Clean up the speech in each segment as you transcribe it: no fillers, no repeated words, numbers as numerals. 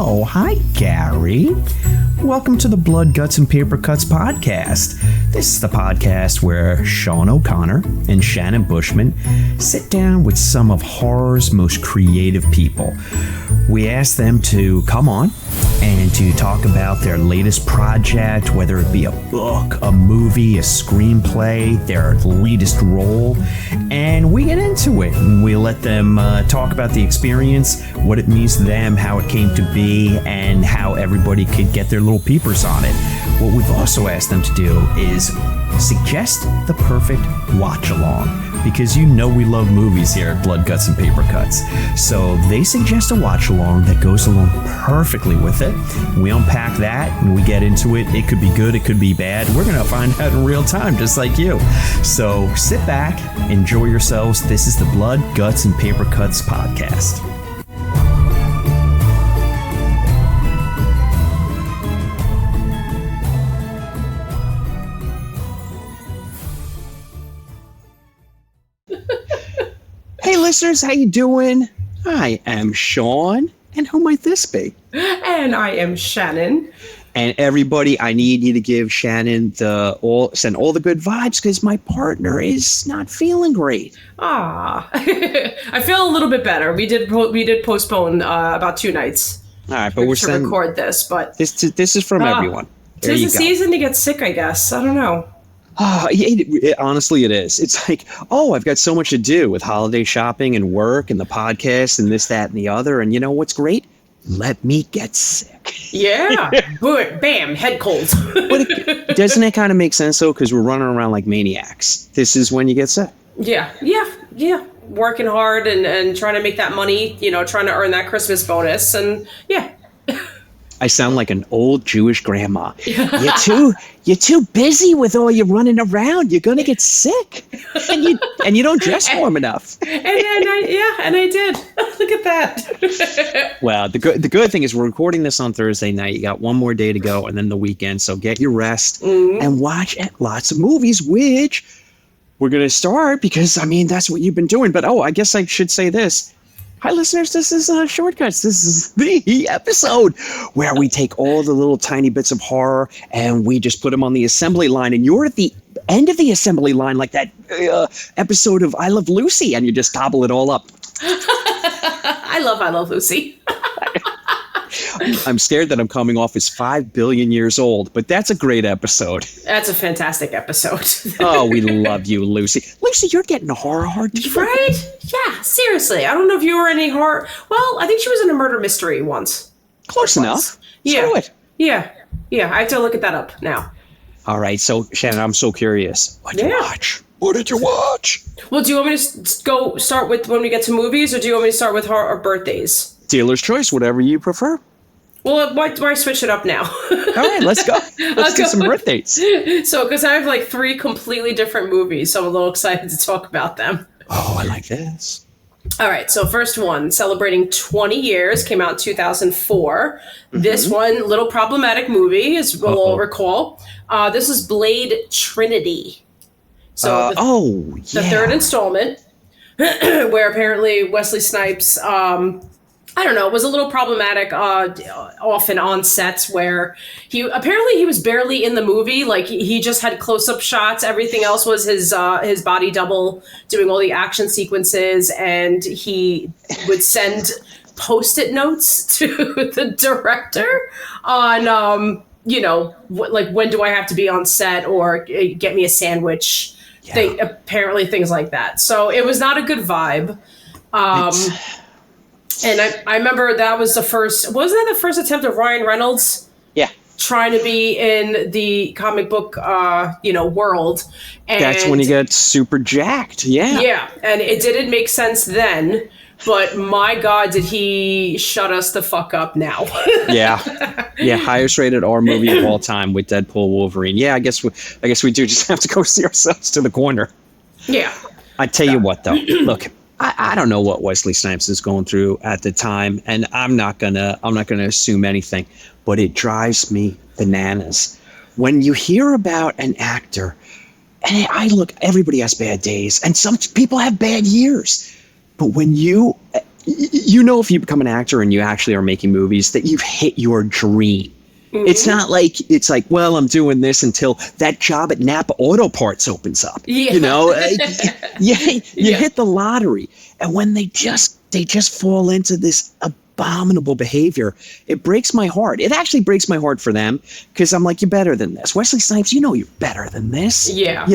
Oh, hi, Gary. Welcome to the Blood, Guts, and Papercuts podcast. This is the podcast where Sean O'Connor and Shannon Bushman sit down with some of horror's most creative people. We ask them to come on and to talk about their latest project, whether it be a book, a movie, a screenplay, their latest role, and we get into it and we let them talk about the experience, what it means to them, how it came to be, and how everybody could get their little peepers on it. What we've also asked them to do is suggest the perfect watch along, because you know we love movies here at Blood, Guts, and Papercuts. So they suggest a watch along that goes along perfectly with it. We unpack that and we get into it. It could be good, it could be bad. We're going to find out in real time, just like you. So sit back, enjoy yourselves. This is the Blood, Guts, and Papercuts podcast. Hey listeners, how you doing? I am Sean, and who might this be? And I am Shannon. And everybody, I need you to give Shannon send all the good vibes, because my partner is not feeling great. I feel a little bit better. We did postpone about 2 nights. All right, but we're to record this, but this is from everyone. Tis the season to get sick, I guess. I don't know. Honestly, it is. It's like, I've got so much to do with holiday shopping and work and the podcast and this, that, and the other. And you know what's great? Let me get sick. Yeah. Bam. Head cold. But doesn't it kind of make sense, though? Because we're running around like maniacs. This is when you get sick. Yeah. Working hard and trying to make that money, trying to earn that Christmas bonus. And yeah. I sound like an old Jewish grandma. You're too busy with all your running around. You're gonna get sick, and you don't dress warm enough. And I did. Look at that. Well, the good thing is we're recording this on Thursday night. You got one more day to go, and then the weekend. So get your rest and watch lots of movies, which we're gonna start because that's what you've been doing. But I guess I should say this. Hi, listeners. This is Shortcuts. This is the episode where we take all the little tiny bits of horror and we just put them on the assembly line. And you're at the end of the assembly line, like that episode of I Love Lucy, and you just gobble it all up. I love Lucy. I'm scared that I'm coming off as 5 billion years old, but that's a great episode. That's a fantastic episode. Oh, we love you, Lucy. Lucy, you're getting horror hard, right? Yeah, seriously. I don't know if you were in any horror. Well, I think she was in a murder mystery once. Close enough. Yeah. Screw it. Yeah. I have to look at that up now. All right, so Shannon, I'm so curious. What did you watch? What did you watch? Well, do you want me to go start with when we get to movies, or do you want me to start with horror or birthdays? Dealer's choice, whatever you prefer. Well, why switch it up now? All right, let's go. Let's do some birthdays. So, because I have like 3 completely different movies, so I'm a little excited to talk about them. Oh, I like this. All right, so first one, celebrating 20 years, came out in 2004. This one, little problematic movie, as we'll all recall. This is Blade Trinity. So the third installment, where apparently Wesley Snipes... it was a little problematic often on sets where he was barely in the movie. Like he just had close-up shots. Everything else was his body double doing all the action sequences, and he would send Post-it notes to the director on, when do I have to be on set, or get me a sandwich. Yeah. Apparently things like that. So it was not a good vibe. And I remember that was wasn't that the first attempt of Ryan Reynolds? Yeah. Trying to be in the comic book, world. And that's when he got super jacked. Yeah. Yeah. And it didn't make sense then, but my God, did he shut us the fuck up now. Yeah. Highest rated R movie of all time with Deadpool Wolverine. Yeah. I guess we do just have to go see ourselves to the corner. Yeah. I tell you what, though. Look. I don't know what Wesley Snipes is going through at the time, and I'm not gonna assume anything, but it drives me bananas when you hear about an actor. And everybody has bad days, and some people have bad years, but when you if you become an actor and you actually are making movies, that you've hit your dream. Mm-hmm. It's like, well, I'm doing this until that job at Napa Auto Parts opens up. Yeah. You hit the lottery. And when they just fall into this abominable behavior, it breaks my heart. It actually breaks my heart for them, because I'm like, you're better than this. Wesley Snipes, you're better than this. Yeah.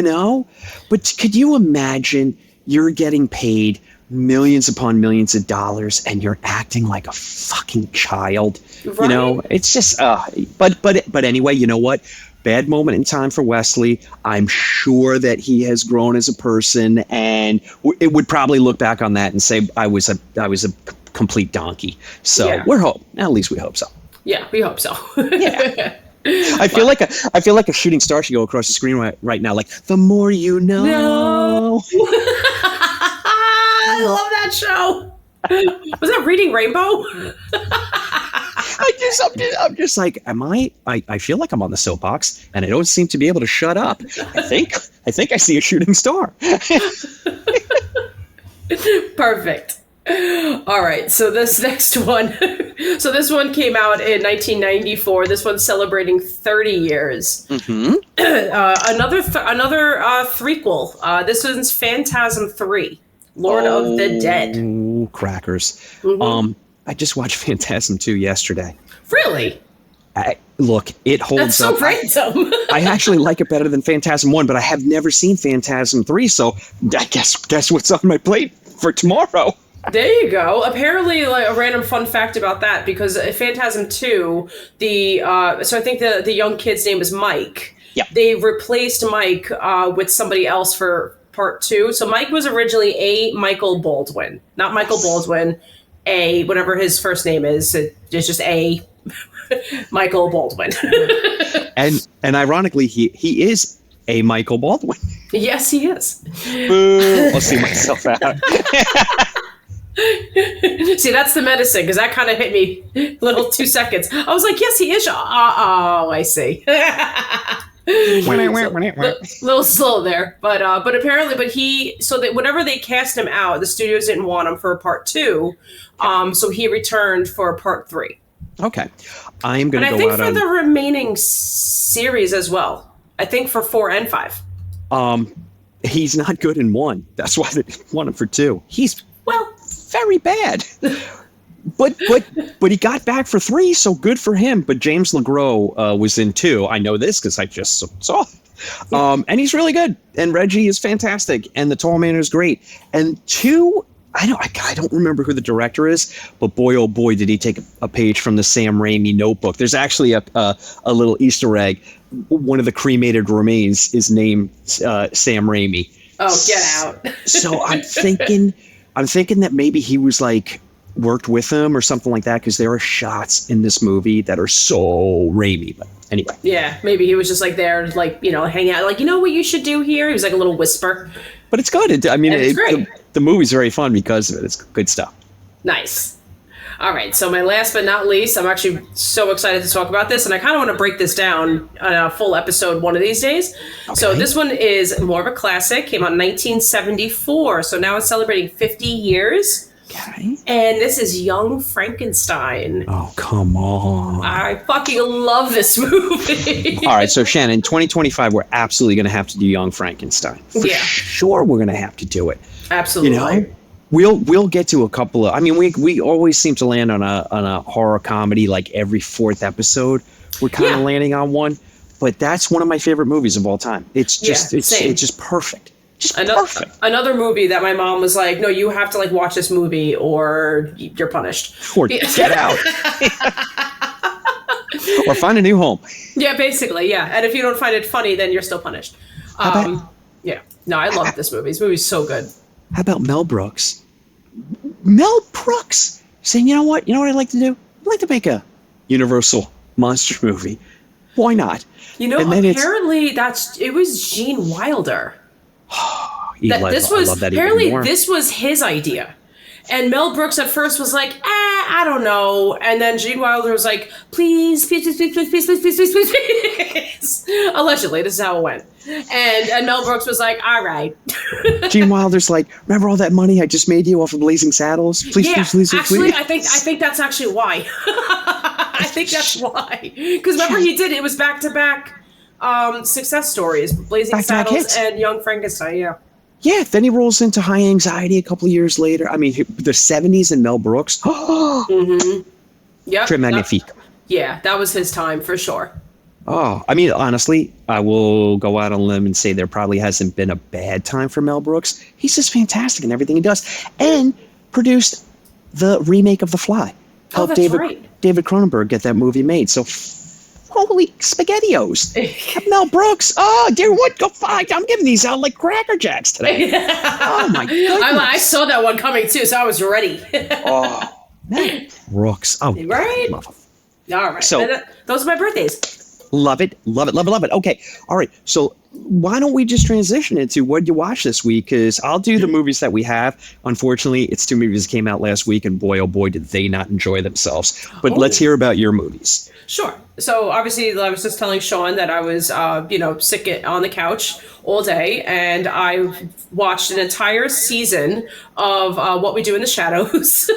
But could you imagine you're getting paid millions upon millions of dollars and you're acting like a fucking child? Right. It's just but anyway, you know what? Bad moment in time for Wesley. I'm sure that he has grown as a person, and it would probably look back on that and say I was a complete donkey. So at least we hope so. Yeah, we hope so. Yeah. I feel like a shooting star should go across the screen right now. Like, the more you know. No. I love that show. Was that Reading Rainbow? I'm just like, I feel like I'm on the soapbox and I don't seem to be able to shut up. I think I see a shooting star. Perfect. All right, so this next one. So this one came out in 1994. This one's celebrating 30 years. Mm-hmm. Another threequel. This one's Phantasm III, Lord of the Dead. Ooh, crackers. Mm-hmm. I just watched Phantasm II yesterday. Really? Look, it holds That's so random. I actually like it better than Phantasm 1, but I have never seen Phantasm 3, so I guess what's on my plate for tomorrow. There you go. Apparently, like a random fun fact about that, because Phantasm 2, so I think the young kid's name is Mike. Yeah. They replaced Mike with somebody else for part 2. So Mike was originally A. Michael Baldwin, not Michael Baldwin. A, whatever his first name is, it's just A. Michael Baldwin. and ironically, he is a Michael Baldwin. Yes, he is. Boo! I'll see myself out. See, that's the medicine, because that kind of hit me a little 2 seconds. I was like, yes, he is. Oh, I see. Little slow there, but apparently, so that whenever they cast him out, the studios didn't want him for part 2, so he returned for part 3. Okay, I am going to go out. And I think for the remaining series as well. I think for 4 and 5. He's not good in 1. That's why they want him for 2. He's very bad. But he got back for 3, so good for him. But James LeGros was in 2. I know this because I just saw it. And he's really good. And Reggie is fantastic. And the Tall Man is great. And 2, I don't remember who the director is, but boy, oh boy, did he take a page from the Sam Raimi Notebook. There's actually a little Easter egg. One of the cremated remains is named Sam Raimi. Oh, get out. So I'm thinking that maybe he was like worked with him or something like that, because there are shots in this movie that are so Raimi. But anyway. Yeah, maybe he was just like there, like, hang out, like, what you should do here? He was like a little whisper. But it's good. The movie's very fun because of it. It's good stuff. Nice. All right, so my last but not least, I'm actually so excited to talk about this, and I kind of want to break this down on a full episode one of these days. Okay. So this one is more of a classic, came out in 1974, so now it's celebrating 50 years. Okay. And this is Young Frankenstein. Oh, come on. I fucking love this movie. All right, so Shannon, 2025, we're absolutely going to have to do Young Frankenstein. For sure, we're going to have to do it. Absolutely. We'll get to a couple of. I mean, we always seem to land on a horror comedy like every 4th episode. We're kind of landing on one, but that's one of my favorite movies of all time. It's just it's just perfect. Perfect. Another movie that my mom was like, no, you have to like watch this movie or you're punished. Or get out. Or find a new home. Yeah, basically, yeah. And if you don't find it funny, then you're still punished. Yeah. No, I love this movie. This movie's so good. How about Mel Brooks? Mel Brooks saying, you know what I'd like to do? I'd like to make a Universal monster movie. Why not? Apparently it was Gene Wilder. This was his idea. And Mel Brooks at first was like, I I don't know. And then Gene Wilder was like, please, please, please, please, please, please, please, please, please, please, please. Allegedly, this is how it went. And Mel Brooks was like, all right. Gene Wilder's like, remember all that money I just made you off of Blazing Saddles? Please, please, please, actually, please. I think that's actually why. I think that's why. Because remember, he did, it was back-to-back success stories, Blazing Saddles and Young Frankenstein, yeah. Yeah, then he rolls into High Anxiety a couple of years later. I mean, the 70s and Mel Brooks. Mm-hmm. Yeah. Très magnifique. Yeah, that was his time for sure. Oh, I mean, honestly, I will go out on a limb and say there probably hasn't been a bad time for Mel Brooks. He's just fantastic in everything he does. And produced the remake of The Fly. Helped David Cronenberg get that movie made. So, holy SpaghettiOs. Mel Brooks. Oh, dear, what? Go find. I'm giving these out like Cracker Jacks today. Oh, my goodness. I saw that one coming, too, so I was ready. Oh, Mel Brooks. Oh, right? love him. All right. So, those are my birthdays. Love it, love it, love it, love it. Okay, all right. So why don't we just transition into what you watch this week? Because I'll do the movies that we have. Unfortunately, it's 2 movies that came out last week, and boy, oh boy, did they not enjoy themselves. But let's hear about your movies. Sure. So obviously, I was just telling Sean that I was, sick on the couch all day, and I watched an entire season of What We Do in the Shadows.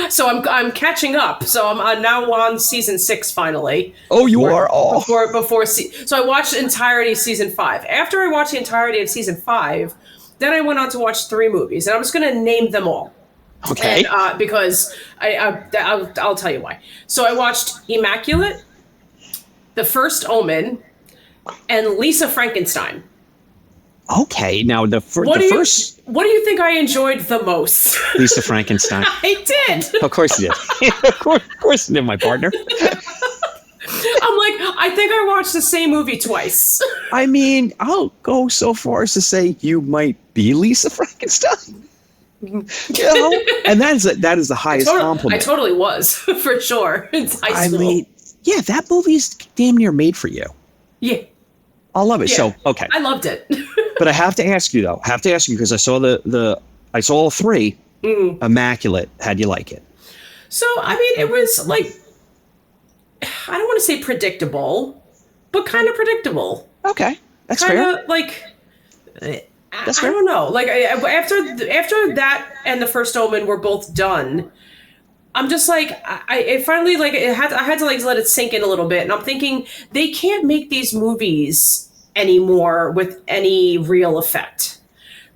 So I'm catching up. So I'm now on season 6 finally. Oh, you are? Oh. So I watched the entirety of season 5. After I watched the entirety of season 5, then I went on to watch 3 movies, and I'm just going to name them all. Okay. And, because I'll tell you why. So I watched Immaculate, The First Omen, and Lisa Frankenstein. Okay, now the first... What do you think I enjoyed the most? Lisa Frankenstein. I did. Of course you did. Of course you did, my partner. I'm like, I think I watched the same movie twice. I mean, I'll go so far as to say you might be Lisa Frankenstein. You know? And that is the highest compliment. I totally was, for sure. It's high school. I mean, yeah, that movie's damn near made for you. Yeah. I love it. Yeah. So, okay. I loved it. But I have to ask you, though. Because I saw I saw all 3. Immaculate. How'd you like it? So, I mean, it was like, I don't want to say predictable, but kind of predictable. Okay. That's fair. Kind of like, I don't know. Like, after that and The First Omen were both done, I'm just like, I finally, like, I had to like let it sink in a little bit. And I'm thinking, they can't make these movies anymore with any real effect.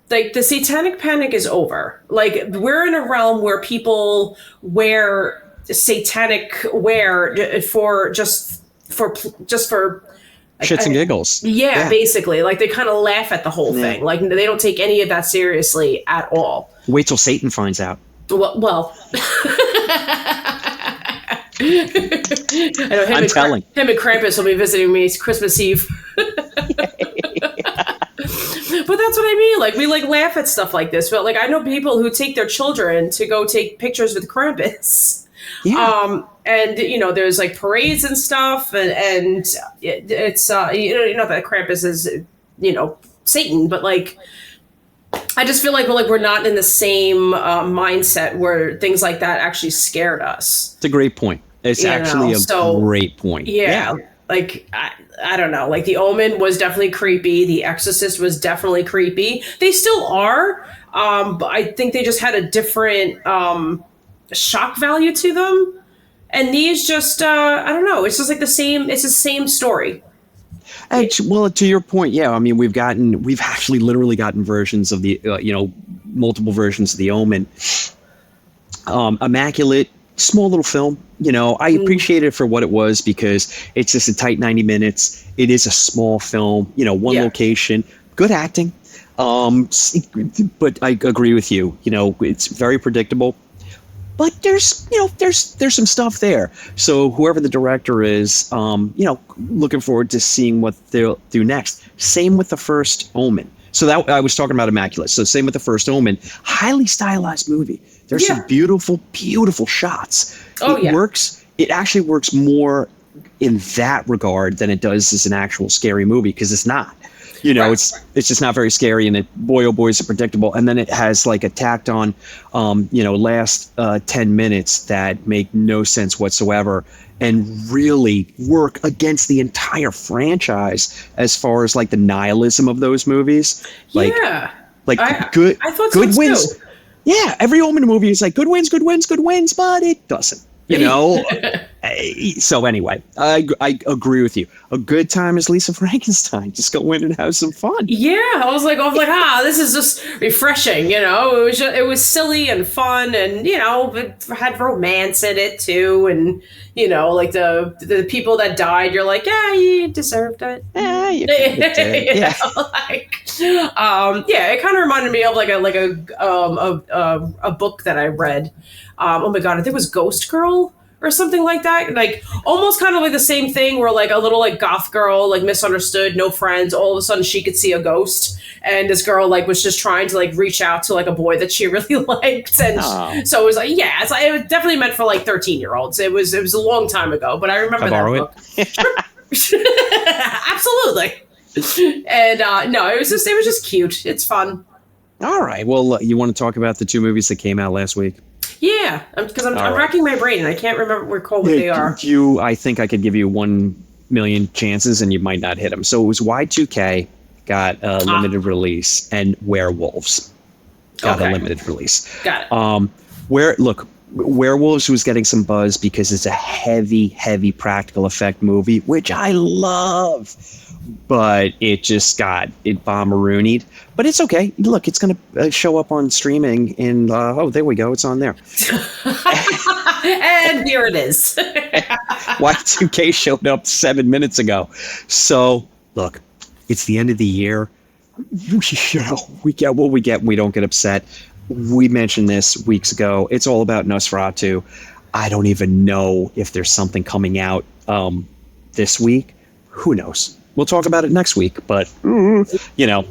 Like, the satanic panic is over. Like, we're in a realm where people wear satanic wear for shits and giggles. Yeah, basically. Like, they kind of laugh at the whole thing. Like, they don't take any of that seriously at all. Wait till Satan finds out. Well. I know I'm telling. Him and Krampus will be visiting me Christmas Eve. But that's what I mean. Like, we like laugh at stuff like this. But like, I know people who take their children to go take pictures with Krampus. Yeah. And there's like parades and stuff, and it's not that Krampus is Satan, but like, I just feel like we're not in the same mindset where things like that actually scared us. It's a great point. It's actually a great point. Yeah. Like, I don't know. Like, The Omen was definitely creepy. The Exorcist was definitely creepy. They still are. But I think they just had a different shock value to them. And these just, I don't know. It's just like it's the same story. Actually, well, to your point, yeah. I mean, we've actually literally gotten versions of the, multiple versions of The Omen. Immaculate, small little film. I appreciate it for what it was, because it's just a tight 90 minutes. It is a small film. One location, good acting. But I agree with you. It's very predictable. But there's some stuff there. So whoever the director is, looking forward to seeing what they'll do next. Same with The First Omen. So that I was talking about Immaculate. So same with The First Omen. Highly stylized movie. There's some beautiful, beautiful shots. It works. It actually works more in that regard than it does as an actual scary movie, because it's not. You know, it's just not very scary, and boy, oh boy, is it predictable. And then it has like a tacked on, last 10 minutes that make no sense whatsoever and really work against the entire franchise as far as like the nihilism of those movies. Like, yeah. Good so wins. too. Yeah, every Omen movie is like good wins, but it doesn't. You know. So anyway, I agree with you. A good time is Lisa Frankenstein. Just go in and have some fun. Yeah, I was like, this is just refreshing. You know, it was silly and fun, and you know, it had romance in it too, and you know, like the people that died, you're like, yeah, you deserved it. Yeah, you did. Yeah. It kind of reminded me of like a book that I read. Oh my god, I think it was Ghost Girl or something like that. Like almost kind of like the same thing where like a little like goth girl, like misunderstood, no friends. All of a sudden she could see a ghost, and this girl like was just trying to like reach out to like a boy that she really liked. And so it was like, yeah, it was definitely meant for like 13-year-olds. It was a long time ago, but I remember that book. Absolutely. And no, it was just cute. It's fun. All right. Well, you want to talk about the two movies that came out last week? Yeah, because I'm racking my brain and I can't recall what they are. I think I could give you 1 million chances and you might not hit them. So it was Y2K got a limited release, and Werewolves got a limited release. Got it. Werewolves was getting some buzz because it's a heavy practical effect movie, which I love. But it just got bomb-a-roonied. But it's okay. Look, it's going to show up on streaming in, there we go. It's on there. And here it is. Y2K showed up 7 minutes ago. So, look, it's the end of the year. You know, we get what we get. We don't get upset. We mentioned this weeks ago. It's all about Nosferatu. I don't even know if there's something coming out this week. Who knows? We'll talk about it next week, but, you know,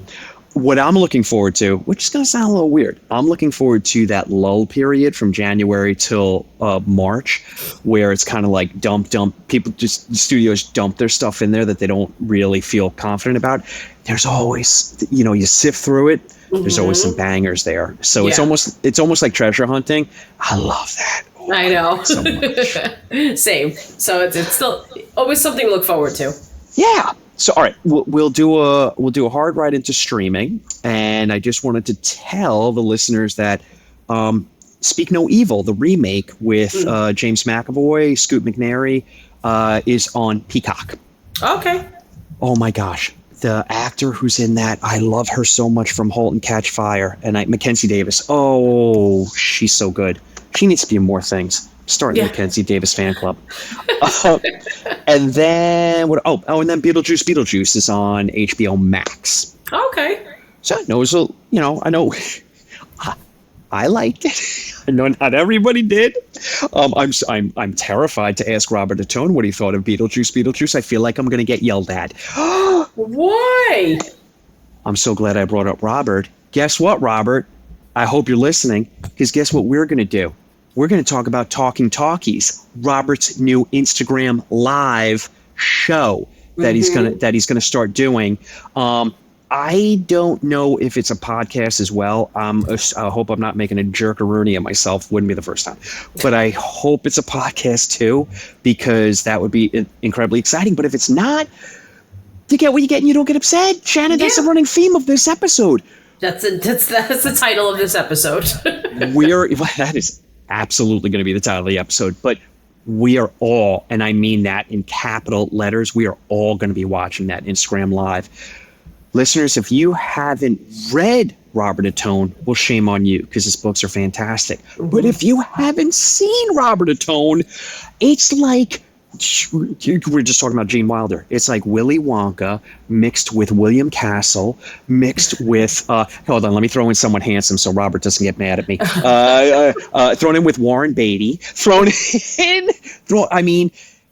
what I'm looking forward to, which is going to sound a little weird, I'm looking forward to that lull period from January till March, where it's kind of like dump. Studios dump their stuff in there that they don't really feel confident about. There's always, you know, you sift through it. There's always some bangers there. So it's almost like treasure hunting. I love that. Oh, I know. So much. Same. So it's still always something to look forward to. Yeah. So, all right, we'll do a hard ride into streaming, and I just wanted to tell the listeners that Speak No Evil, the remake with James McAvoy, Scoot McNairy, is on Peacock. Okay. Oh my gosh, the actor who's in that, I love her so much from *Halt and Catch Fire*, and Mackenzie Davis. Oh, she's so good. She needs to be in more things. Starting the Mackenzie Davis fan club. And then what? And then Beetlejuice is on HBO Max. Okay. So I know I liked it. I know not everybody did. I'm terrified to ask Robert Atone what he thought of Beetlejuice. I feel like I'm going to get yelled at. Why? I'm so glad I brought up Robert. Guess what, Robert? I hope you're listening, because guess what we're going to do? We're going to talk about Talking Talkies, Robert's new Instagram live show that he's gonna start doing. I don't know if it's a podcast as well. I hope I'm not making a jerkaroonie of myself. Wouldn't be the first time, but I hope it's a podcast too, because that would be incredibly exciting. But if it's not, you get what you get and you don't get upset. Shannon, that's the running theme of this episode. That's the title of this episode. That is absolutely going to be the title of the episode, but we are all, and I mean that in capital letters, we are all going to be watching that Instagram live. Listeners, if you haven't read Robert Atone, well, shame on you, because his books are fantastic. But if you haven't seen Robert Atone, it's like, we're just talking about Gene Wilder. It's like Willy Wonka mixed with William Castle, mixed with, hold on, let me throw in someone handsome so Robert doesn't get mad at me. Thrown in with Warren Beatty.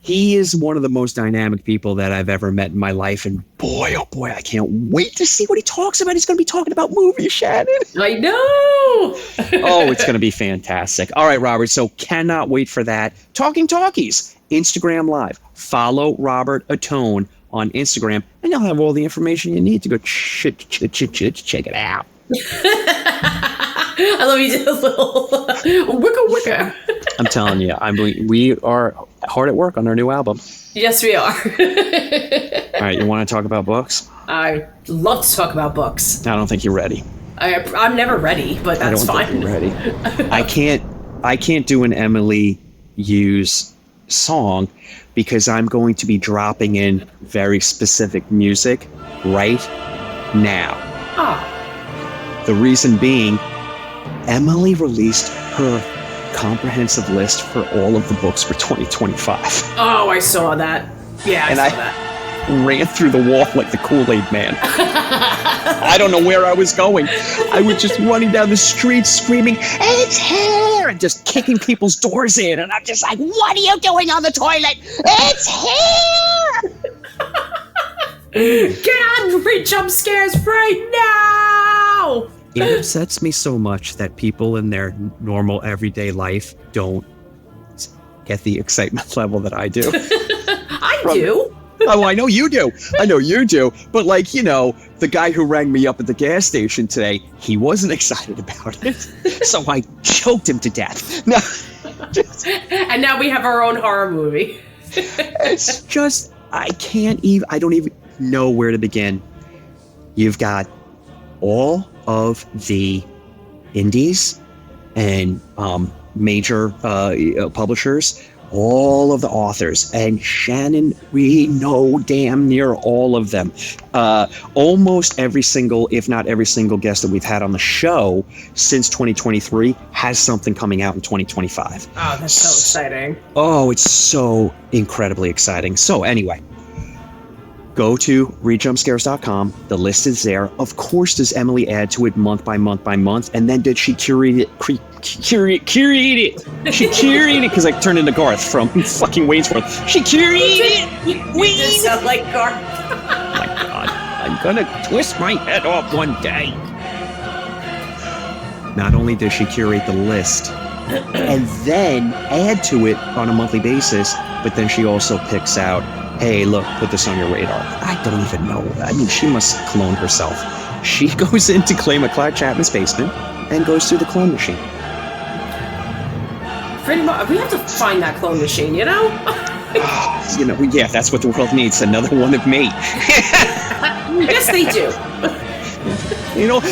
He is one of the most dynamic people that I've ever met in my life. And boy, oh boy, I can't wait to see what he talks about. He's going to be talking about movies, Shannon. I know. Oh, it's going to be fantastic. All right, Robert. So cannot wait for that. Talking Talkies. Instagram Live. Follow Robert Atone on Instagram, and you'll have all the information you need to go check it out. I love you did a little wicka. I'm telling you, we are hard at work on our new album. Yes, we are. All right, you want to talk about books? I love to talk about books. I don't think you're ready. I'm never ready, but that's fine. I don't think you're ready. I can't do an Emily Hughes song because I'm going to be dropping in very specific music right now. Oh. The reason being, Emily released her comprehensive list for all of the books for 2025. Oh, I saw that. Yeah, I saw that. Ran through the wall like the Kool-Aid man. I don't know where I was going. I was just running down the street screaming, "It's here!" and just kicking people's doors in. And I'm just like, "What are you doing on the toilet? It's here!" Get on 3 jump scares right now! It upsets me so much that people in their normal everyday life don't get the excitement level that I do. I do. Oh, I know you do. But like, the guy who rang me up at the gas station today, he wasn't excited about it. So I choked him to death. No, and now we have our own horror movie. It's just, I don't even know where to begin. You've got all of the indies and major publishers, all of the authors, and Shannon, we know damn near all of them. Almost every single, if not every single guest that we've had on the show since 2023 has something coming out in 2025. Oh, that's so exciting. Oh, it's so incredibly exciting. So anyway, go to readjumpscares.com. The list is there. Of course, does Emily add to it month by month by month? And then did she curate it? She curated it because I turned into Garth from fucking Waynesworth. She curated it. You just sound like Garth. Oh my God. I'm gonna twist my head off one day. Not only does she curate the list and then add to it on a monthly basis, but then she also picks out, hey, look, put this on your radar. I don't even know. I mean, she must clone herself. She goes into Clay McCloud Chapman's basement and goes through the clone machine. Pretty much, we have to find that clone machine, yeah, that's what the world needs. Another one of me. Yes, they do.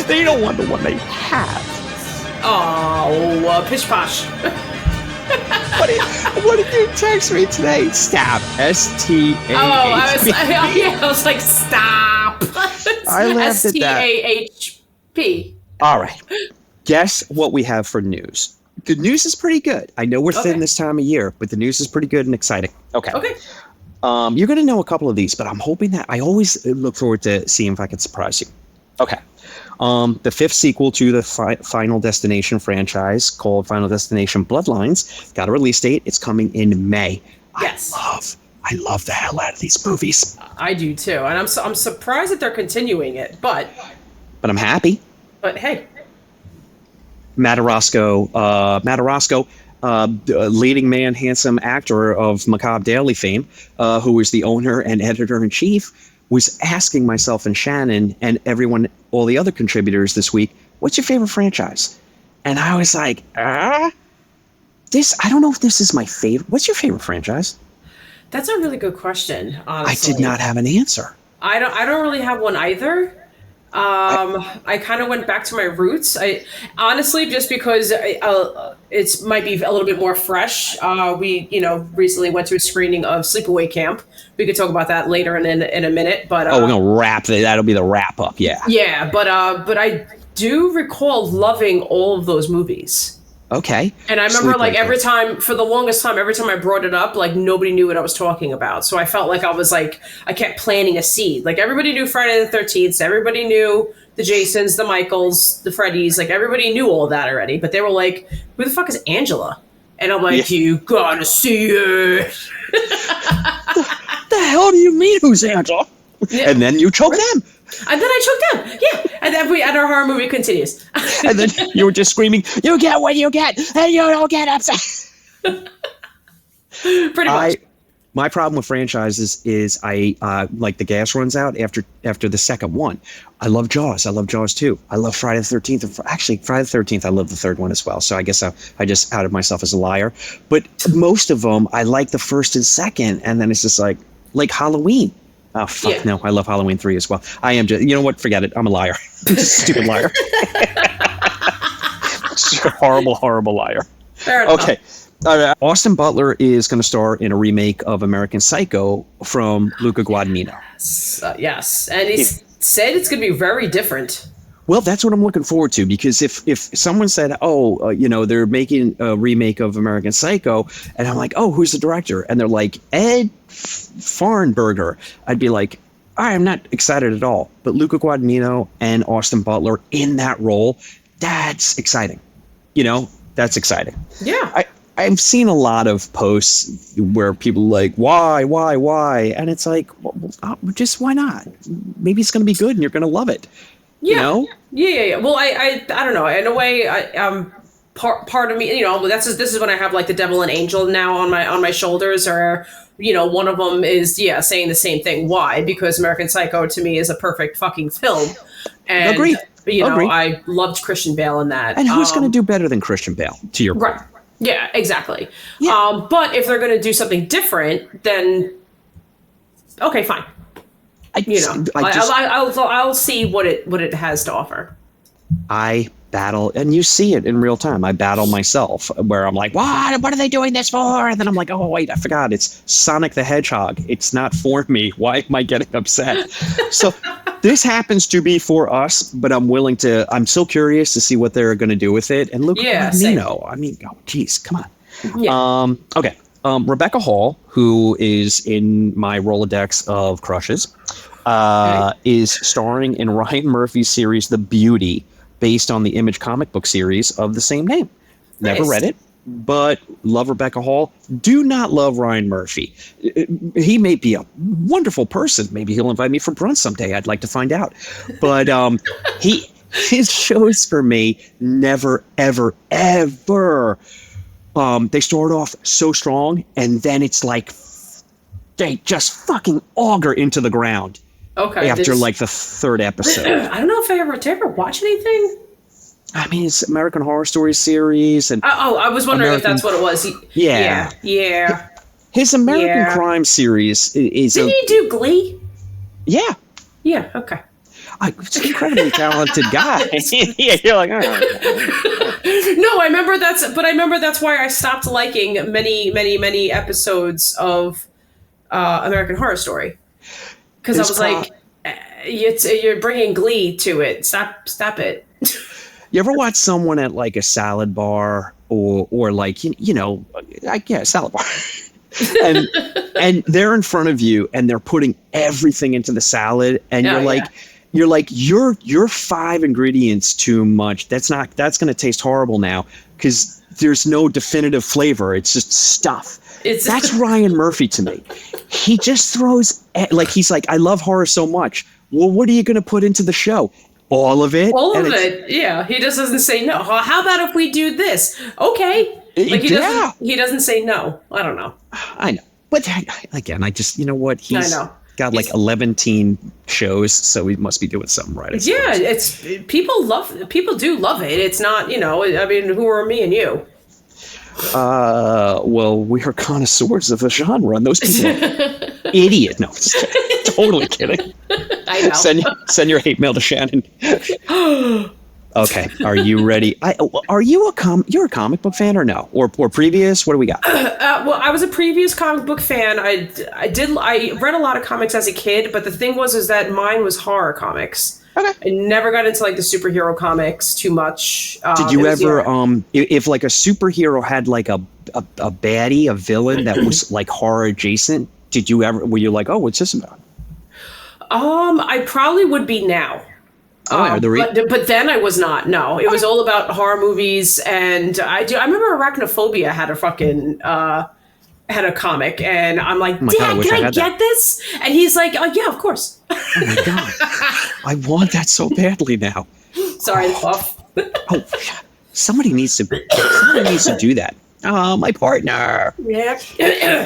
They don't want the one they have. Oh, pish posh. What did you text me today? Stop. S-T-A-H-P. I was like, stop. I laughed at that. S-T-A-H-P. All right. Guess what we have for news. The news is pretty good. I know we're thin this time of year, but the news is pretty good and exciting. Okay. You're going to know a couple of these, but I'm hoping that I always look forward to seeing if I can surprise you. Okay. The 5th sequel to the Final Destination franchise, called Final Destination Bloodlines, got a release date. It's coming in May. Yes. I love the hell out of these movies. I do too, and I'm surprised that they're continuing it, but I'm happy. But hey, Matarosco, leading man, handsome actor of Macabre Daily fame, who is the owner and editor-in-chief, was asking myself and Shannon and everyone, all the other contributors this week, what's your favorite franchise? And I was like, I don't know if this is my favorite. What's your favorite franchise? That's a really good question, honestly. I did not have an answer. I don't really have one either. I kind of went back to my roots. I honestly, just because it might be a little bit more fresh. We, recently went to a screening of Sleepaway Camp. We could talk about that later in a minute. But we're gonna wrap it. That'll be the wrap up. Yeah. Yeah, but I do recall loving all of those movies. Okay. And I remember for the longest time, every time I brought it up, like nobody knew what I was talking about. So I felt like I kept planting a seed. Like everybody knew Friday the 13th. Everybody knew the Jasons, the Michaels, the Freddys. Like everybody knew all that already. But they were like, who the fuck is Angela? And I'm like, You gotta see it. The hell do you mean who's Angela? Yeah. And then you choke them. And then I choked them. Yeah. And then our horror movie continues. And then you were just screaming, you get what you get, and you don't get upset. Pretty much. My problem with franchises is I like the gas runs out after the second one. I love Jaws. I love Jaws 2. I love Friday the 13th. Actually, Friday the 13th, I love the third one as well. So I guess I just outed myself as a liar. But most of them, I like the first and second. And then it's just like Halloween. Oh, fuck, yeah. No, I love Halloween 3 as well. I am just, you know what? Forget it. I'm a liar. I'm just a stupid liar. Just a horrible, horrible liar. Fair enough. Okay. Austin Butler is going to star in a remake of American Psycho from Luca Guadagnino. Yes, and he said it's going to be very different. Well, that's what I'm looking forward to, because if someone said, they're making a remake of American Psycho, and I'm like, oh, who's the director? And they're like, Ed Farnberger. I'd be like, I'm not excited at all. But Luca Guadagnino and Austin Butler in that role, that's exciting. That's exciting. Yeah. I've seen a lot of posts where people are like, why? And it's like, just why not? Maybe it's going to be good and you're going to love it. Yeah. Yeah. Well, I don't know. In a way, part of me, this is when I have like the devil and angel now on my shoulders, or, one of them is, saying the same thing. Why? Because American Psycho to me is a perfect fucking film. And, Agreed. I loved Christian Bale in that. And who's going to do better than Christian Bale, to your point? Right. Yeah, exactly. Yeah. But if they're going to do something different, then okay, fine. I'll see what it has to offer. I battle, and you see it in real time. I battle myself, where I'm like, what are they doing this for? And then I'm like, oh wait, I forgot. It's Sonic the Hedgehog. It's not for me. Why am I getting upset? So this happens to be for us, but I'm so curious to see what they're going to do with it. And look, Nino. I mean, oh geez, come on. Yeah. Okay. Rebecca Hall, who is in my Rolodex of crushes, is starring in Ryan Murphy's series The Beauty, based on the Image comic book series of the same name. Nice. Never read it, but love Rebecca Hall. Do not love Ryan Murphy. He may be a wonderful person. Maybe he'll invite me for brunch someday. I'd like to find out. But his shows for me never, ever, ever. They start off so strong, and then it's like they just fucking auger into the ground. Okay. After like the third episode. I don't know if did I ever watch anything? I mean, it's American Horror Story series. And I was wondering if that's what it was. Yeah. His American Crime series is... Didn't he do Glee? Yeah. Yeah, okay. He's an incredibly talented guy. Yeah, you're like, No, I remember that's why I stopped liking many, many, many episodes of American Horror Story. Because I was like, you're bringing Glee to it. Stop it. You ever watch someone at like a salad bar or like, salad bar. and they're in front of you and they're putting everything into the salad and you're like, you're 5 ingredients too much. That's going to taste horrible now because there's no definitive flavor. It's just stuff. That's Ryan Murphy to me. He just throws, he's like, I love horror so much. Well, what are you going to put into the show? All of it? All of it, yeah. He just doesn't say no. How about if we do this? Okay. He doesn't say no. I don't know. I know. But again, I just, you know what? He's got like 11 teen shows, so he must be doing something right. Yeah, people do love it. It's not, I mean, who are me and you? Well, we are connoisseurs of the genre, and those people are idiot. No, just kidding. Totally kidding. I know. Send your hate mail to Shannon. Okay, are you ready? You're a comic book fan or no? Or previous? What do we got? Well, I was a previous comic book fan. I read a lot of comics as a kid, but the thing was that mine was horror comics. Okay. I never got into like the superhero comics too much. Did you ever if like a superhero had like a baddie, a villain that was like horror adjacent, were you like, oh, what's this about? I probably would be now. But then I was not. No, it was all about horror movies, and I remember Arachnophobia had a fucking had a comic, and I'm like, Dad, can I get this? And he's like, oh yeah, of course. Oh my god, I want that so badly now. Sorry, Fluff. Somebody needs to do that. my partner. Yeah.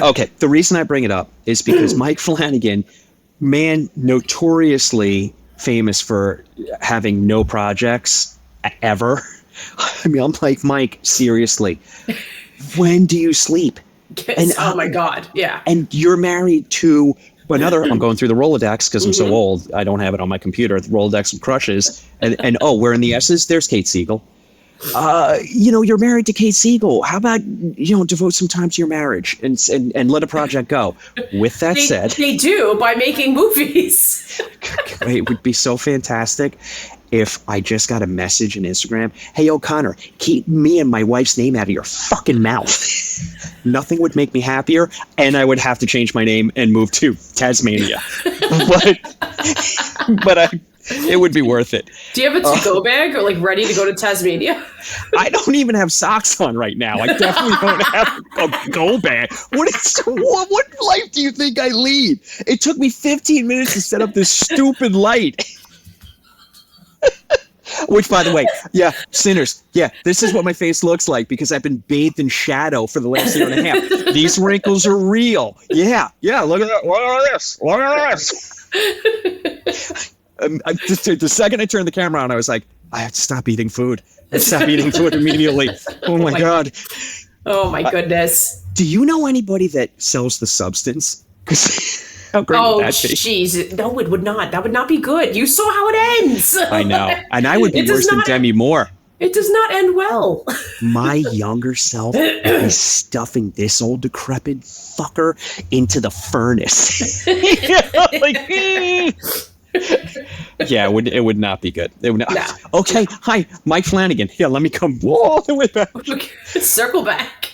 Okay, the reason I bring it up is because Mike Flanagan, man, notoriously famous for having no projects ever. I mean, I'm like, Mike, seriously, when do you sleep? And, oh my God, yeah. And you're married to another, I'm going through the Rolodex because I'm so old, I don't have it on my computer, the Rolodex of crushes. And oh, we're in the S's, there's Kate Siegel. You're married to Kate Siegel. How about, devote some time to your marriage and let a project go? With that said. They do by making movies. It would be so fantastic if I just got a message on Instagram. Hey, O'Connor, keep me and my wife's name out of your fucking mouth. Nothing would make me happier, and I would have to change my name and move to Tasmania. but it would be worth it. Do you have a to-go bag or like ready to go to Tasmania? I don't even have socks on right now. I definitely don't have a go bag. What life do you think I lead? It took me 15 minutes to set up this stupid light. Which, by the way, yeah, sinners, yeah, this is what my face looks like because I've been bathed in shadow for the last year and a half. These wrinkles are real. Yeah, look at that. Look at this. The second I turned the camera on, I was like, I have to stop eating food. I have to stop eating food immediately. Oh my God. Oh my goodness. Do you know anybody that sells the substance? How great would that be? Jeez. No, it would not. That would not be good. You saw how it ends. I know. And I would be worse than Demi Moore. It does not end well. My younger self is stuffing this old decrepit fucker into the furnace. Yeah, it would not be good. It would not. No. Okay, hi, Mike Flanagan. Yeah, let me come all the way back. Circle back.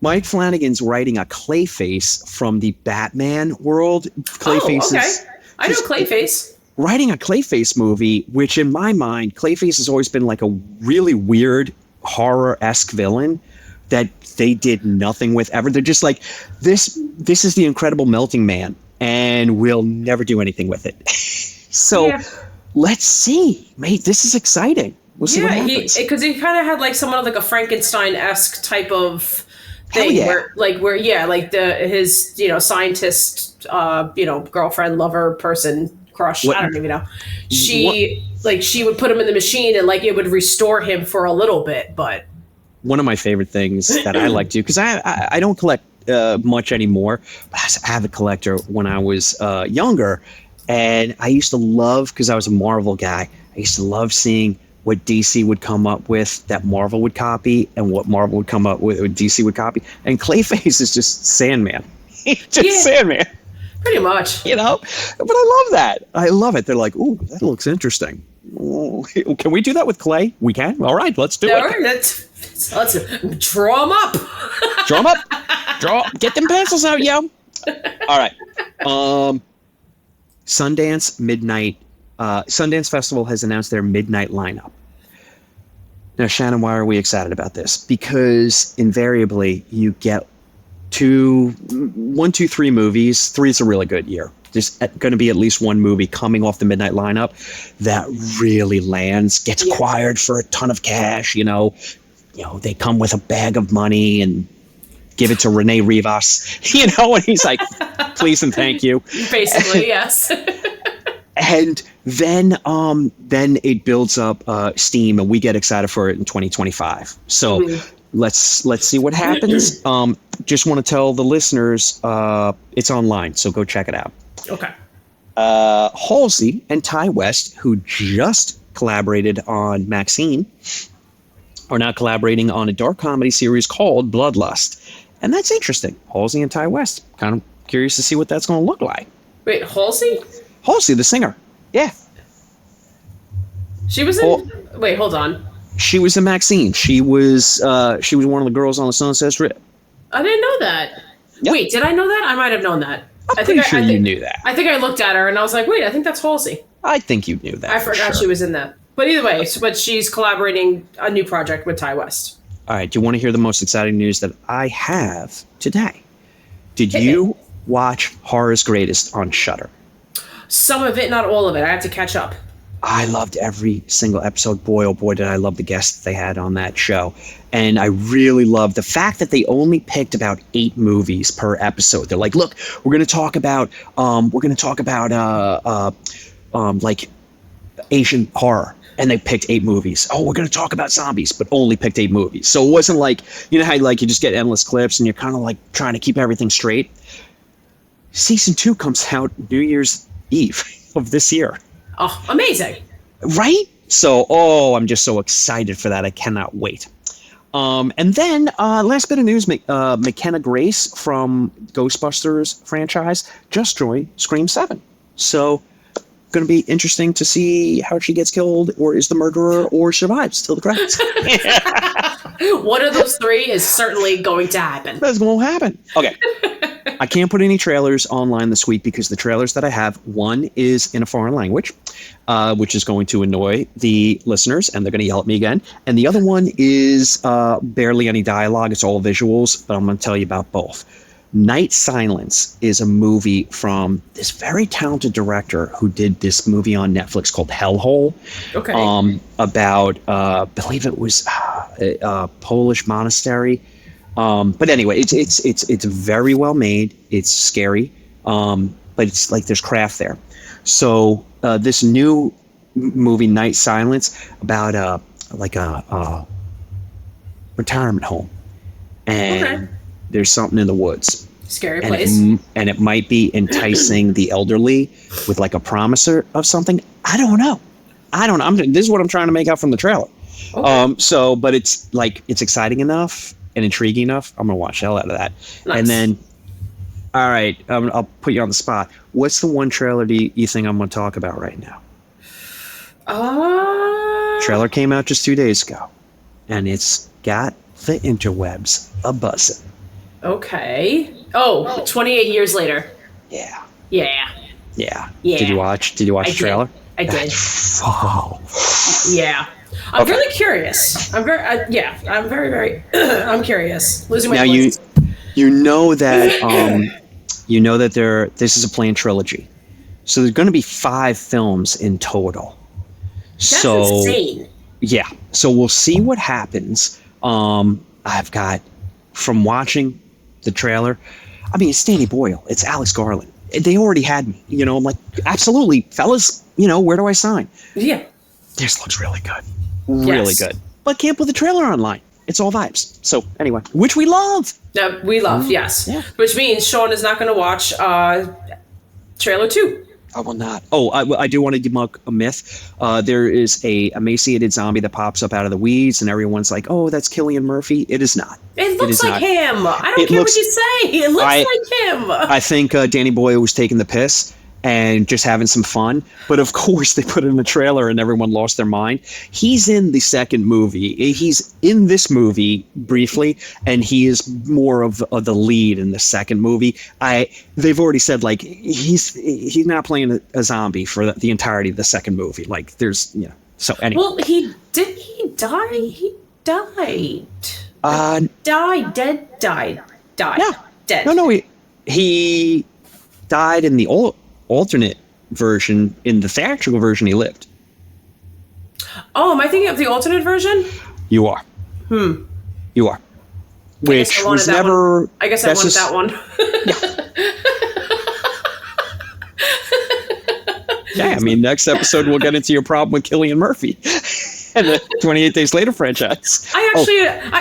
Mike Flanagan's writing a Clayface from the Batman world. Clayface is, I know Clayface. Writing a Clayface movie, which in my mind, Clayface has always been like a really weird horror-esque villain that they did nothing with ever. They're just like, this is the Incredible Melting Man, and we'll never do anything with it. So let's see, mate. This is exciting. We'll see what happens. Because he kind of had like somewhat of like a Frankenstein-esque type of thing, his scientist girlfriend, lover, person, crush. I don't even know. She would put him in the machine and like it would restore him for a little bit, but. One of my favorite things that I like to do, because I don't collect much anymore, but I was an avid collector when I was younger. And I used to love, because I was a Marvel guy, I used to love seeing what DC would come up with that Marvel would copy and what Marvel would come up with what DC would copy. And Clayface is just Sandman. Sandman. Pretty much. But I love that. I love it. They're like, ooh, that looks interesting. Ooh, can we do that with Clay? We can? All right, let's do it. All right, let's draw them up. Draw them up. Get them pencils out, yo. All right. Sundance Festival has announced their midnight lineup. Now, Shannon, why are we excited about this? Because invariably you get 1, 2, 3 movies. 3 is a really good year. There's going to be at least one movie coming off the midnight lineup that really lands, gets acquired for a ton of cash. They come with a bag of money and give it to Rene Rivas, and he's like, please and thank you. Basically, yes. And then it builds up steam, and we get excited for it in 2025. So let's see what happens. Just want to tell the listeners it's online, so go check it out. Okay. Halsey and Ty West, who just collaborated on Maxine, are now collaborating on a dark comedy series called Bloodlust. And that's interesting. Halsey and Ty West. Kind of curious to see what that's going to look like. Wait, Halsey? Halsey, the singer. Yeah. She was in... Wait, hold on. She was in Maxine. She was one of the girls on the Sunset Strip. I didn't know that. Yep. Wait, did I know that? I might have known that. I'm pretty sure you knew that. I think I looked at her and I was like, wait, I think that's Halsey. I think you knew that. I forgot she was in that. But either way, but she's collaborating a new project with Ty West. All right, do you want to hear the most exciting news that I have today? Did you watch Horror's Greatest on Shudder? Some of it, not all of it. I have to catch up. I loved every single episode. Boy, oh boy, did I love the guests they had on that show. And I really loved the fact that they only picked about 8 movies per episode. They're like, look, we're going to talk about like Asian horror. And they picked 8 movies. Oh, we're going to talk about zombies, but only picked 8 movies. So it wasn't like, you know how like you just get endless clips and you're kind of like trying to keep everything straight. Season 2 comes out New Year's Eve of this year. Oh, amazing. Right? So, I'm just so excited for that. I cannot wait. And then last bit of news, McKenna Grace from Ghostbusters franchise just joined Scream 7. So going to be interesting to see how she gets killed or is the murderer or survives till the credits. One of those 3 is certainly going to happen. That's going to happen. Okay. I can't put any trailers online this week because the trailers that I have, one is in a foreign language, which is going to annoy the listeners and they're going to yell at me again. And the other one is barely any dialogue. It's all visuals, but I'm going to tell you about both. Night Silence is a movie from this very talented director who did this movie on Netflix called Hellhole. Okay. About, I believe it was a Polish monastery. But anyway, it's very well made. It's scary, but it's like there's craft there. So this new movie, Night Silence, about a retirement home, and there's something in the woods. Scary place. And it might be enticing the elderly with like a promise of something. I don't know. This is what I'm trying to make out from the trailer. Okay. But it's like, it's exciting enough and intriguing enough. I'm going to watch the hell out of that. Nice. And then, all right, I'll put you on the spot. What's the one trailer you think I'm going to talk about right now? Trailer came out just 2 days ago, and it's got the interwebs a-buzzing. Okay. Oh, 28 years later. Yeah. Yeah. Yeah. Did you watch the trailer? I did. Wow. Yeah. I'm really curious. I'm very I'm curious. Losing my voice. You know that this is a planned trilogy. So there's going to be 5 films in total. That's insane. Yeah. So we'll see what happens. I've got, from watching the trailer, I mean, it's Danny Boyle, it's Alex Garland. They already had me, I'm like, absolutely, fellas, where do I sign? Yeah. This looks really good. Really good. But can't put the trailer online. It's all vibes. So anyway, which we love. Yes. Yeah. Which means Sean is not going to watch trailer 2. I will not. I do want to debunk a myth. There is a emaciated zombie that pops up out of the weeds, and everyone's like, "Oh, that's Cillian Murphy." It is not. It looks like him. I don't care what you say. It looks like him. I think Danny Boyle was taking the piss and just having some fun. But of course, they put it in the trailer, and everyone lost their mind. He's in the second movie. He's in this movie briefly, and he is more of the lead in the second movie. They've already said like he's not playing a zombie for the entirety of the second movie. Like there's So anyway. Well, he die? He died. Died. Yeah. Dead. No. He died in the alternate version. In the theatrical version, he lived. Oh, am I thinking of the alternate version? You are. You are. Which was never. I guess I wanted that one. Yeah, I mean, next episode we'll get into your problem with Cillian Murphy and the 28 Days Later franchise. I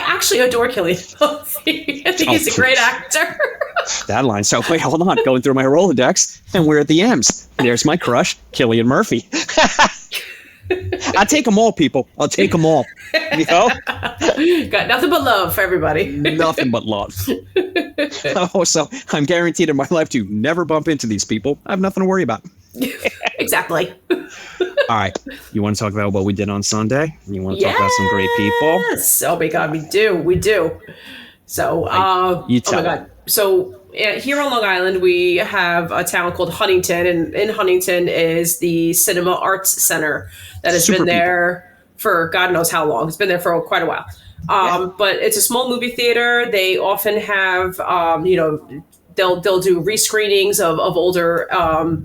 actually adore Cillian Murphy. I think he's a great actor. That line. So wait, hold on. Going through my Rolodex, and we're at the M's. There's my crush, Cillian Murphy. I take them all, people. I'll take them all. Got nothing but love for everybody. Nothing but love. So I'm guaranteed in my life to never bump into these people. I have nothing to worry about. Exactly. All right. You want to talk about what we did on Sunday? You want to talk about some great people? Yes. Oh my God, we do. So, you tell oh my God. So here on Long Island, we have a town called Huntington, and in Huntington is the Cinema Arts Center that has been there for God knows how long. It's been there for quite a while. But it's a small movie theater. They often have, they'll do rescreenings of older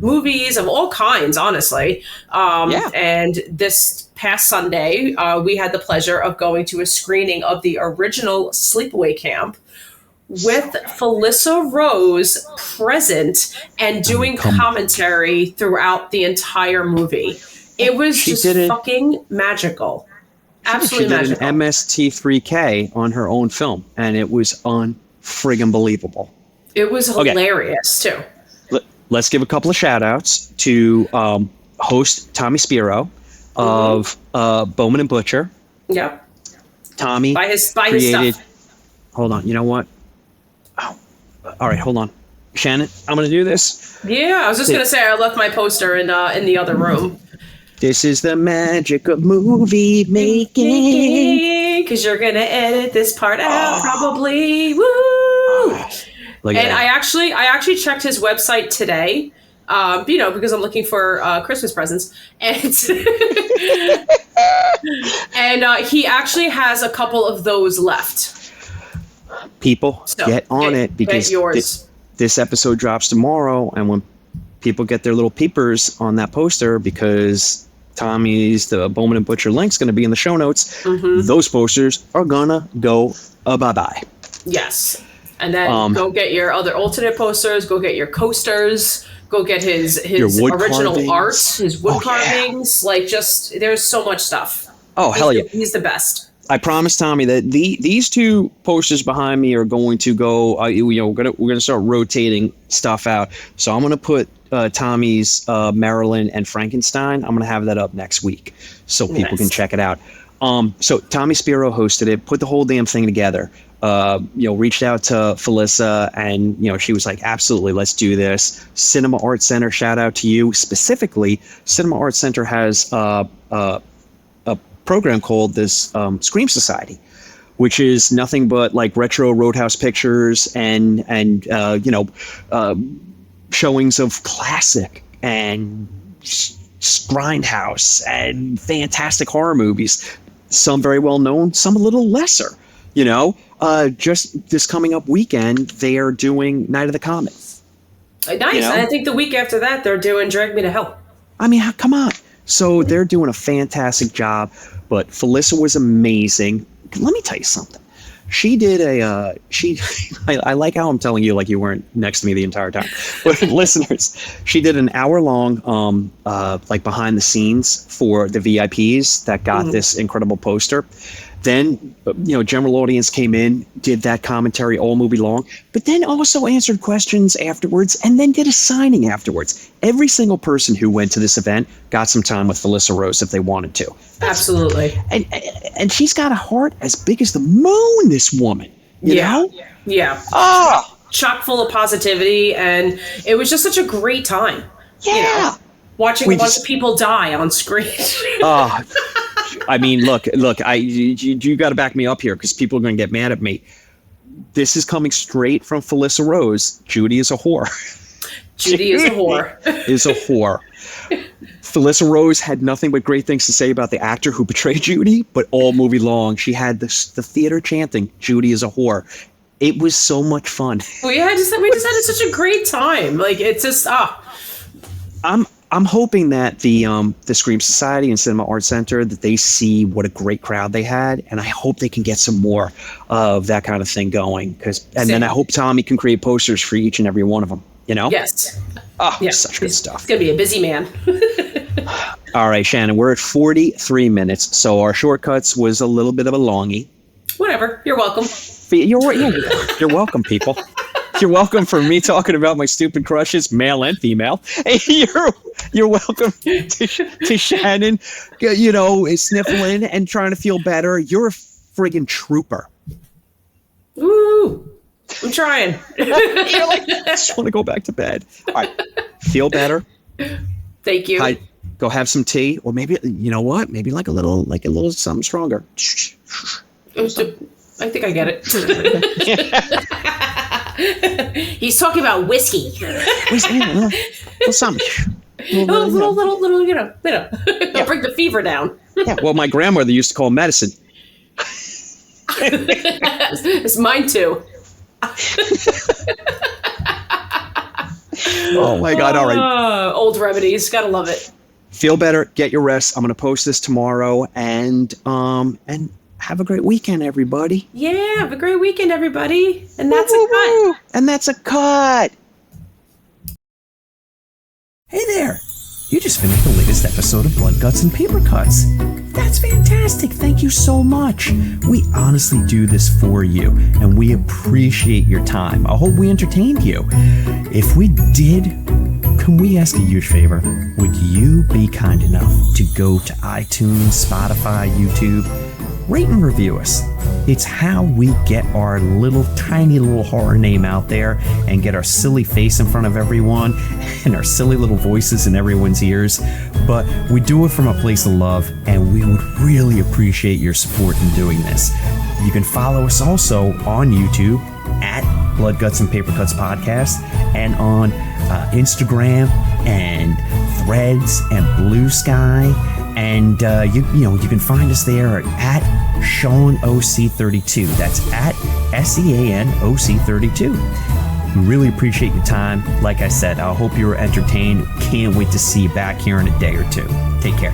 movies of all kinds, honestly. And this past Sunday, we had the pleasure of going to a screening of the original Sleepaway Camp with Felissa Rose present and doing commentary throughout the entire movie. It was fucking magical. Absolutely magical. She did an MST3K on her own film, and it was unfriggin' believable. It was hilarious, too. Let's give a couple of shout-outs to host Tommy Spiro of Bowman and Butcher. Yep. Tommy by his stuff. Hold on. You know what? Oh, all right, hold on. Shannon, I'm going to do this. Yeah, I was just going to say I left my poster in the other room. This is the magic of movie making. Because you're going to edit this part out, probably. Woo! And I actually checked his website today, because I'm looking for Christmas presents. And, and he actually has a couple of those left. People, so get on it, because this episode drops tomorrow, and when people get their little peepers on that poster, because Tommy's the Bowman and Butcher link's going to be in the show notes, those posters are gonna go bye-bye. Yes. And then go get your other alternate posters, go get your coasters, go get his original art, his wood carvings. Yeah. Like, just, there's so much stuff. Oh, hell yeah. He's the best. I promised Tommy that these two posters behind me are going to go. We're gonna start rotating stuff out. So I'm gonna put Tommy's Marilyn and Frankenstein. I'm gonna have that up next week so people can check it out. So Tommy Spiro hosted it, put the whole damn thing together. Reached out to Felissa, and she was like, absolutely, let's do this. Cinema Art Center, shout out to you specifically. Cinema Art Center has a program called this Scream Society, which is nothing but like retro Roadhouse pictures and showings of classic and grindhouse and fantastic horror movies. Some very well known, some a little lesser. Just this coming up weekend, they are doing Night of the Comet. Nice. And I think the week after that, they're doing Drag Me to Hell. I mean, come on. So they're doing a fantastic job. But Felissa was amazing. Let me tell you something. She did I like how I'm telling you like you weren't next to me the entire time. But listeners, she did an hour-long like behind the scenes for the VIPs that got this incredible poster. Then, general audience came in, did that commentary all movie long, but then also answered questions afterwards and then did a signing afterwards. Every single person who went to this event got some time with Felissa Rose if they wanted to. Absolutely. And she's got a heart as big as the moon, this woman. You know? Yeah. Chock full of positivity, and it was just such a great time. Yeah. Watching a bunch of people die on screen. I mean, look, you got to back me up here because people are going to get mad at me. This is coming straight from Felissa Rose. Judy is a whore. Judy is a whore. Is a whore. Felissa Rose had nothing but great things to say about the actor who portrayed Judy, but all movie long, she had the theater chanting, Judy is a whore. It was so much fun. We just had such a great time. Like, it's just, I'm hoping that the Scream Society and Cinema Art Center, that they see what a great crowd they had, and I hope they can get some more of that kind of thing going. Then I hope Tommy can create posters for each and every one of them. Yes. Such good stuff. It's gonna be a busy man. All right, Shannon, we're at 43 minutes, so our shortcuts was a little bit of a longie. Whatever. You're welcome. You're welcome, people. You're welcome for me talking about my stupid crushes, male and female. You're welcome to Shannon, sniffling and trying to feel better. You're a friggin' trooper. Ooh, I'm trying. You're like, I just want to go back to bed. All right, feel better. Thank you. Go have some tea, or maybe maybe like a little something stronger. I think I get it. He's talking about whiskey. Something. Little, It'll bring the fever down. Yeah, well, my grandmother used to call medicine. It's mine too. Oh my God! All right. Old remedies, gotta love it. Feel better. Get your rest. I'm gonna post this tomorrow, and have a great weekend, everybody. Yeah, have a great weekend, everybody. And that's a cut. And that's a cut. Hey there! You just finished the latest episode of Blood, Guts, and Papercuts. That's fantastic. Thank you so much. We honestly do this for you, and we appreciate your time. I hope we entertained you. If we did, can we ask a huge favor? Would you be kind enough to go to iTunes, Spotify, YouTube, rate and review us? It's how we get our tiny little horror name out there and get our silly face in front of everyone and our silly little voices in everyone's ears. But we do it from a place of love, and we would really appreciate your support in doing this. You can follow us also on YouTube at Blood, Guts, and Papercuts Podcast, and on Instagram and Threads and Blue Sky. And you can find us there at SeanOC32. That's at SeanOC32. We really appreciate your time. Like I said, I hope you were entertained. Can't wait to see you back here in a day or two. Take care.